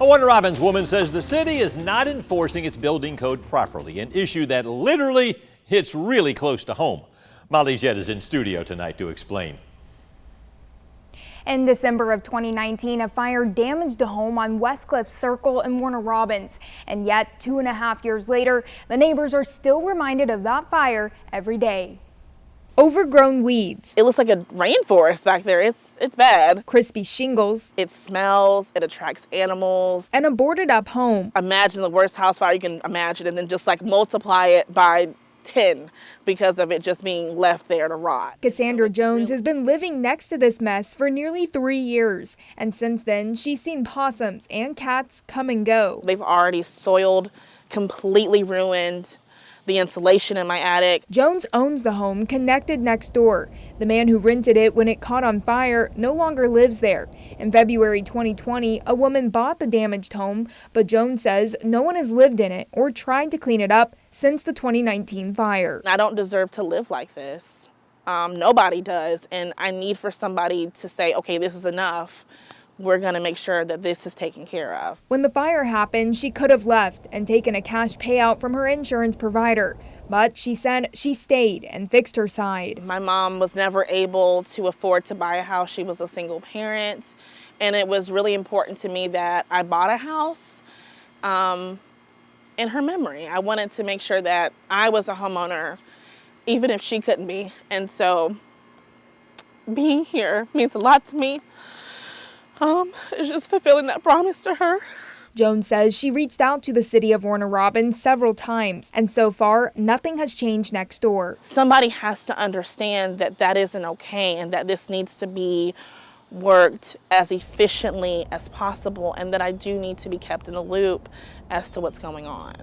A Warner Robins woman says the city is not enforcing its building code properly, an issue that literally hits really close to home. Molly Jett is in studio tonight to explain. In December of 2019, a fire damaged a home on Westcliff Circle in Warner Robins. And yet, 2.5 years later, the neighbors are still reminded of that fire every day. Overgrown weeds. It looks like a rainforest back there. It's bad. Crispy shingles. It smells, it attracts animals. And a boarded up home. Imagine the worst house fire you can imagine and then just like multiply it by 10 because of it just being left there to rot. Cassandra Jones has been living next to this mess for nearly 3 years. And since then, she's seen possums and cats come and go. They've already soiled, completely ruined the insulation in my attic. Jones owns the home connected next door. The man who rented it when it caught on fire no longer lives there. In February 2020, a woman bought the damaged home, but Jones says no one has lived in it or tried to clean it up since the 2019 fire. I don't deserve to live like this. Nobody does, and I need for somebody to say, okay, this is enough. We're going to make sure that this is taken care of. When the fire happened, she could have left and taken a cash payout from her insurance provider. But she said she stayed and fixed her side. My mom was never able to afford to buy a house. She was a single parent. And it was really important to me that I bought a house in her memory. I wanted to make sure that I was a homeowner, even if she couldn't be. And so being here means a lot to me. It's just fulfilling that promise to her. Jones says she reached out to the city of Warner Robins several times, and so far, nothing has changed next door. Somebody has to understand that that isn't okay and that this needs to be worked as efficiently as possible and that I do need to be kept in the loop as to what's going on.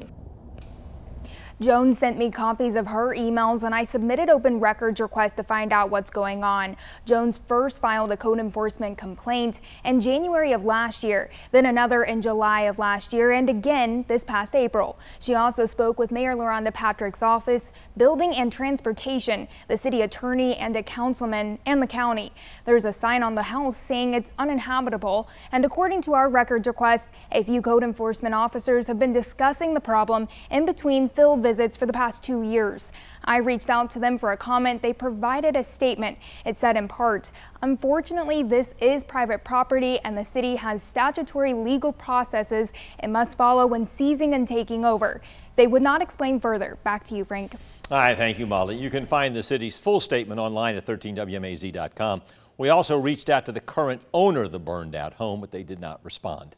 Jones sent me copies of her emails and I submitted open records requests to find out what's going on. Jones first filed a code enforcement complaint in January of last year, then another in July of last year, and again this past April. She also spoke with Mayor LaRonda Patrick's office, Building and Transportation, the city attorney, and a councilman, and the county. There's a sign on the house saying it's uninhabitable, and according to our records request, a few code enforcement officers have been discussing the problem in between field visits for the past 2 years. I reached out to them for a comment. They provided a statement. It said in part, "Unfortunately, this is private property and the city has statutory legal processes it must follow when seizing and taking over." They would not explain further. Back to you, Frank. All right, thank you, Molly. You can find the city's full statement online at 13WMAZ.com. We also reached out to the current owner of the burned out home, but they did not respond.